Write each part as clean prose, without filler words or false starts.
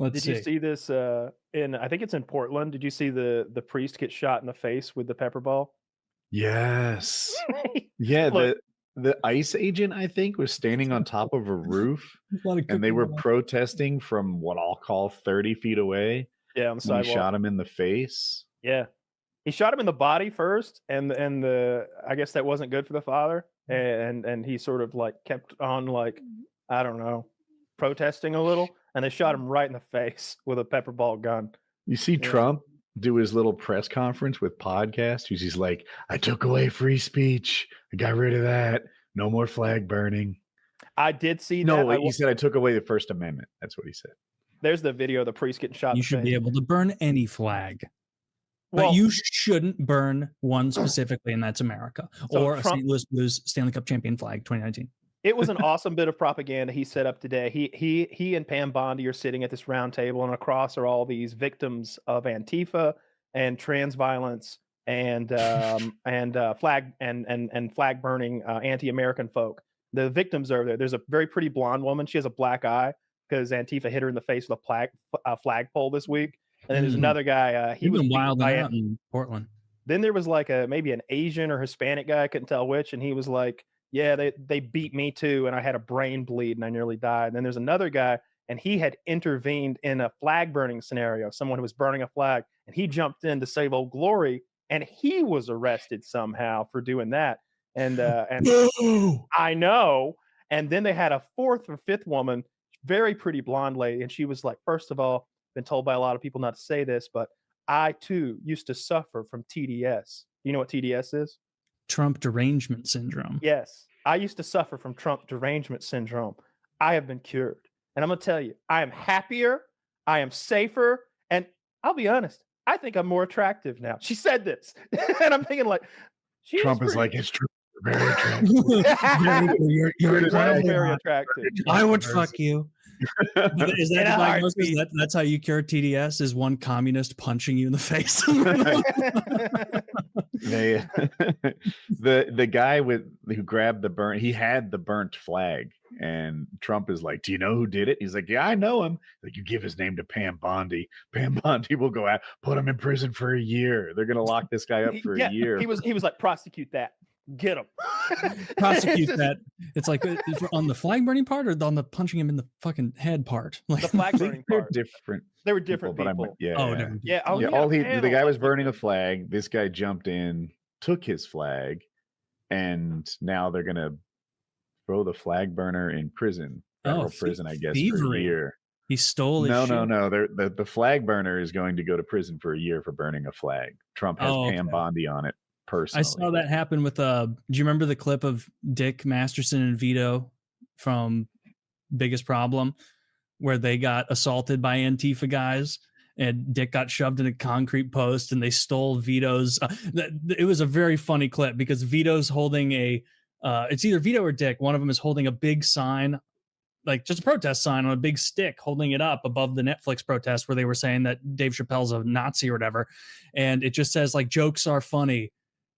Did you see this I think it's in Portland? Did you see the priest get shot in the face with the pepper ball? Yes. Yeah, Look, the ICE agent, I think, was standing on top of a roof, and they were protesting from what I'll call 30 feet away yeah, on the when he sidewalk. shot him in the face. Yeah. He shot him in the body first, and the I guess that wasn't good for the father, and he sort of like kept on like, I don't know, protesting a little, and they shot him right in the face with a pepper ball gun. You see Trump do his little press conference with podcast, he's like, I took away free speech. I got rid of that. No more flag burning. I did see that. No, he said I took away the First Amendment. That's what he said. There's the video of the priest getting shot. You should be able to burn any flag. Well, but you shouldn't burn one specifically, and that's America. So or Trump, a St. Louis Blues Stanley Cup champion flag 2019. It was an awesome bit of propaganda he set up today. He and Pam Bondi are sitting at this round table, and across are all these victims of Antifa and trans violence and flag and flag burning anti-American folk. The victims are there. There's a very pretty blonde woman. She has a black eye because Antifa hit her in the face with a flagpole this week. And then there's another guy. He was wild out in Portland. Then there was like maybe an Asian or Hispanic guy. I couldn't tell which, and he was like, yeah, they beat me too, and I had a brain bleed and I nearly died. And then there's another guy, and he had intervened in a flag burning scenario, someone who was burning a flag, and he jumped in to save Old Glory, and he was arrested somehow for doing that. And I know. And then they had a fourth or fifth woman, very pretty blonde lady, and she was like, first of all, been told by a lot of people not to say this, but I too used to suffer from TDS. You know what TDS is? Trump derangement syndrome. Yes. I used to suffer from Trump derangement syndrome. I have been cured. And I'm going to tell you, I am happier. I am safer. And I'll be honest, I think I'm more attractive now. She said this. And I'm thinking like, Trump is like, it's true. Very attractive. You're very attractive. I would fuck you. Is that the diagnosis? That's how you cure TDS? Is one communist punching you in the face? The guy who grabbed the burnt, he had the burnt flag, and Trump is like, do you know who did it? He's like, yeah, I know him. Like, you give his name to Pam Bondi. Pam Bondi will go out, put him in prison for a year. They're gonna lock this guy up for a year. He was like, prosecute that. Get him. Prosecute that. It's like on the flag burning part or on the punching him in the fucking head part. Like the flag burning part. Different. They were different people. The guy was burning a flag. This guy jumped in, took his flag, and now they're gonna throw the flag burner in prison. Federal prison, I guess, for a year. He stole his No. The flag burner is going to go to prison for a year for burning a flag. Trump has Pam Bondi on it. Personally. I saw that happen with do you remember the clip of Dick Masterson and Vito from Biggest Problem where they got assaulted by Antifa guys and Dick got shoved in a concrete post and they stole Vito's it was a very funny clip because Vito's holding it's either Vito or Dick, one of them is holding a big sign, like just a protest sign on a big stick, holding it up above the Netflix protest where they were saying that Dave Chappelle's a Nazi or whatever, and it just says like jokes are funny,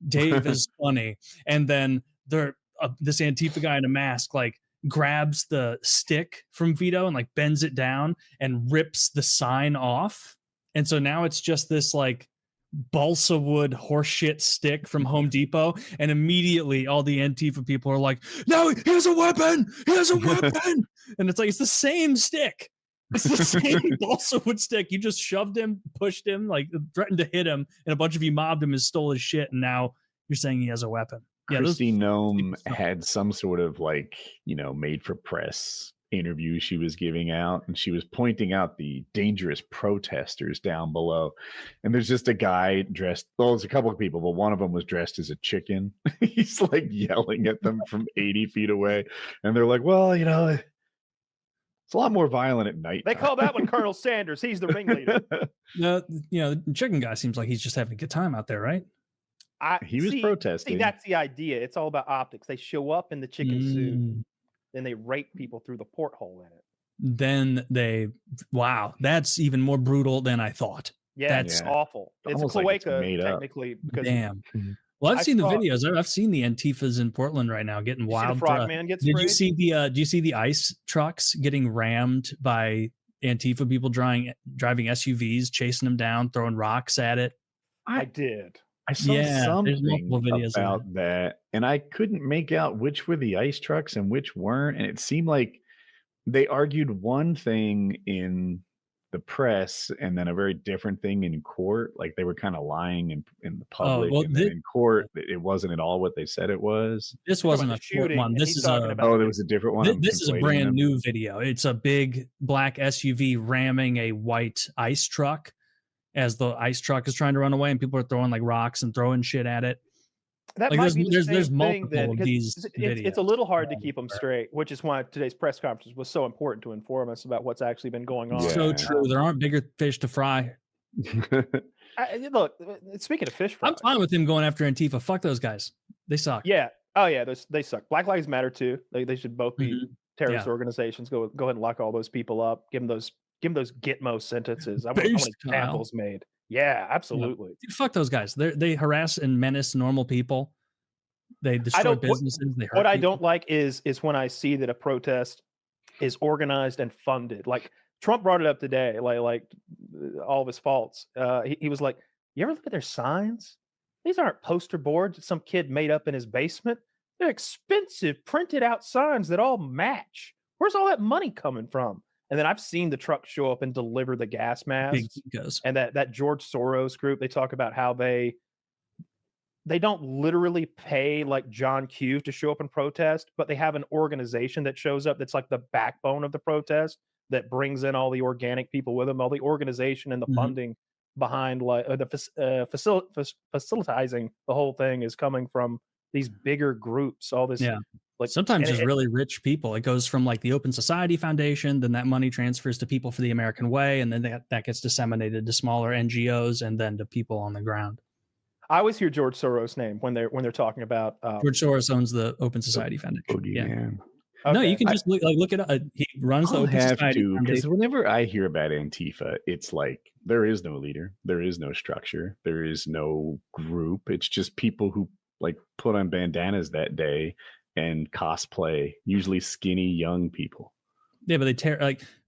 Dave is funny. And then this Antifa guy in a mask like grabs the stick from Vito and like bends it down and rips the sign off. And so now it's just this like balsa wood horseshit stick from Home Depot. And immediately all the Antifa people are like, no, he has a weapon. He has a weapon. And it's like, it's the same stick. It's the same balsa wood stick. You just shoved him, pushed him, like threatened to hit him, and a bunch of you mobbed him and stole his shit. And now you're saying he has a weapon. Yeah, Kristi Noem had some sort of like, made for press interview she was giving out, and she was pointing out the dangerous protesters down below. And there's just a guy dressed, there's a couple of people, but one of them was dressed as a chicken. He's like yelling at them from 80 feet away. And they're like, well, it's a lot more violent at night. They call that one Colonel Sanders. He's the ringleader. The chicken guy seems like he's just having a good time out there, right? He was protesting. See, that's the idea. It's all about optics. They show up in the chicken suit, then they rape people through the porthole in it. Then that's even more brutal than I thought. Yeah, that's awful. It's a cloaca, technically. Because damn. Well, I've seen the videos. I've seen the Antifas in Portland right now getting wild. The frogman gets sprayed? Do you see the ICE trucks getting rammed by Antifa people driving SUVs, chasing them down, throwing rocks at it. I did. I saw there's something multiple videos about that, and I couldn't make out which were the ice trucks and which weren't. And it seemed like they argued one thing in the press and then a very different thing in court. Like they were kind of lying in the public, and then in court, it wasn't at all what they said it was. This wasn't a short one. This is there was a different one. This is a brand new video. It's a big black SUV ramming a white ice truck as the ice truck is trying to run away, and people are throwing like rocks and throwing shit at it. That like might be the there's same multiple thing of these videos. It's a little hard to keep them straight, which is why today's press conference was so important to inform us about what's actually been going on. So true. There aren't bigger fish to fry. Look, speaking of fish fry, I'm fine with him going after Antifa. Fuck those guys. They suck. Yeah. Oh yeah, they suck. Black Lives Matter too. They should both be terrorist organizations. Go ahead and lock all those people up. Give them those Gitmo sentences. I want examples made. Yeah, absolutely. Dude, fuck those guys. They harass and menace normal people. They destroy businesses. They hurt what I people. don't like is when I see that a protest is organized and funded. Like Trump brought it up today, like all of his faults. He was like, "You ever look at their signs? These aren't poster boards that some kid made up in his basement. They're expensive, printed out signs that all match. Where's all that money coming from?" And then I've seen the truck show up and deliver the gas masks. And that George Soros group, they talk about how they don't literally pay like John Q to show up and protest, but they have an organization that shows up that's like the backbone of the protest that brings in all the organic people with them, all the organization and the funding behind like facilitating the whole thing is coming from these bigger groups. All this, like sometimes just really rich people. It goes from like the Open Society Foundation, then that money transfers to People for the American Way, and then that gets disseminated to smaller NGOs and then to people on the ground. I always hear George Soros' name when they're talking about George Soros owns the Open Society Foundation. Man. Okay. No, you can just look it up. He runs the Open Society Foundation. Because whenever I hear about Antifa, it's like there is no leader, there is no structure, there is no group. It's just people who like put on bandanas that day and cosplay, usually skinny young people. Yeah, but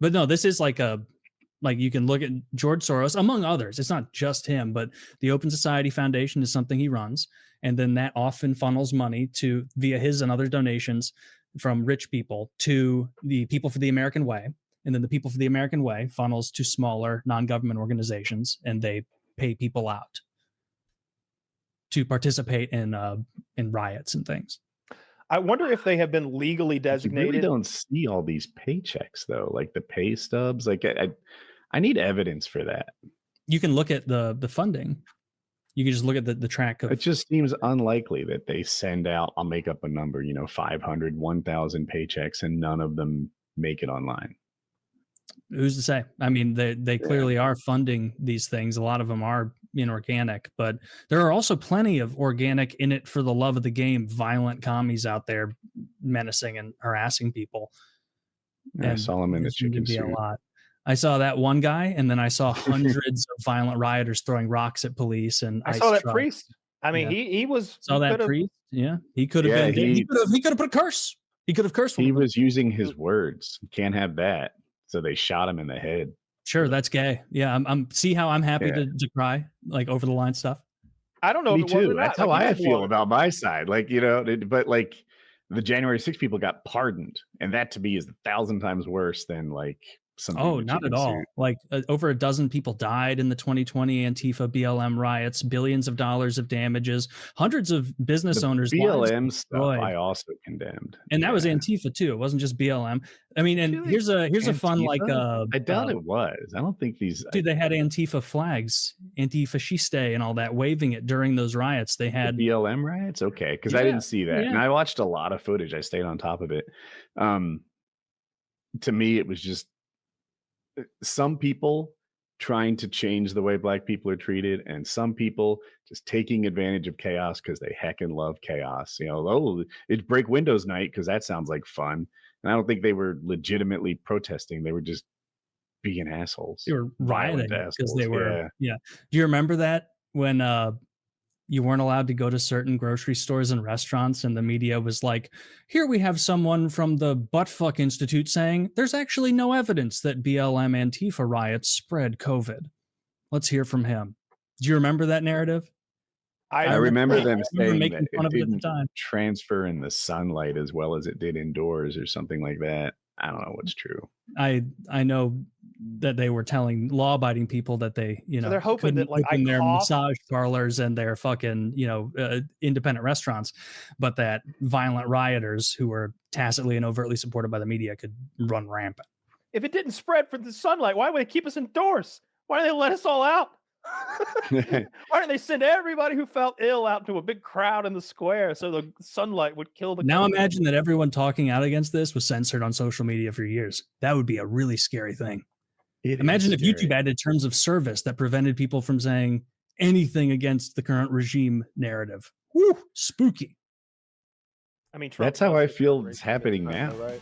but no, this is like you can look at George Soros, among others. It's not just him, but the Open Society Foundation is something he runs. And then that often funnels money via his and other donations from rich people to the People for the American Way. And then the People for the American Way funnels to smaller non-government organizations, and they pay people out to participate in riots and things. I wonder if they have been legally designated. You really don't see all these paychecks though, like the pay stubs. Like I need evidence for that. You can look at the funding. You can just look at the track of. It just seems unlikely that they send out, I'll make up a number, 500, 1,000 paychecks, and none of them make it online. Who's to say? I mean, they clearly are funding these things. A lot of them are inorganic, but there are also plenty of organic, in it for the love of the game, violent commies out there menacing and harassing people. I saw them in the chicken suit. A lot. I saw that one guy, and then I saw hundreds of violent rioters throwing rocks at police. And I saw that priest. I mean, he was priest. Yeah, he could have been. He could have put a curse. He could have cursed. He was using his words. Can't have that. So they shot him in the head. Sure, that's gay. Yeah, I'm see how I'm happy to cry like over the line stuff. I don't know. Me too. That's how I feel about my side. Like but like the January 6th people got pardoned, and that to me is 1,000 times worse than like. Oh, not at all. Like over a dozen people died in the 2020 Antifa BLM riots, billions of dollars of damages, hundreds of business owners. BLM stuff I also condemned. And that was Antifa too. It wasn't just BLM. I mean, and here's a fun like I doubt it was. I don't think these they had Antifa flags, Antifasciste and all that, waving it during those riots. They had the BLM riots, okay, because I didn't see that. And I watched a lot of footage. I stayed on top of it. To me, it was just some people trying to change the way Black people are treated, and some people just taking advantage of chaos because they heckin' love chaos. It's break windows night because that sounds like fun. And I don't think they were legitimately protesting. They were just being assholes. They were rioting because they were. Yeah. Do you remember that when you weren't allowed to go to certain grocery stores and restaurants, and the media was like, here we have someone from the Buttfuck Institute saying there's actually no evidence that BLM Antifa riots spread COVID. Let's hear from him. Do you remember that narrative? I remember them saying making that fun it of it at the didn't time. transfer in the sunlight as well as it did indoors or something like that. I don't know what's true. I know that they were telling law-abiding people that they, So they're hoping that, like, open I their cough. massage parlors and their fucking, independent restaurants, but that violent rioters who were tacitly and overtly supported by the media could run rampant. If it didn't spread from the sunlight, why would they keep us indoors? Why don't they let us all out? Why don't they send everybody who felt ill out into a big crowd in the square so the sunlight would kill the Now COVID? imagine that everyone talking out against this was censored on social media for years. That would be a really scary thing. Imagine if YouTube added terms of service that prevented people from saying anything against the current regime narrative. Woo, spooky. I mean, Trump That's how I does feel it it's happening now. right?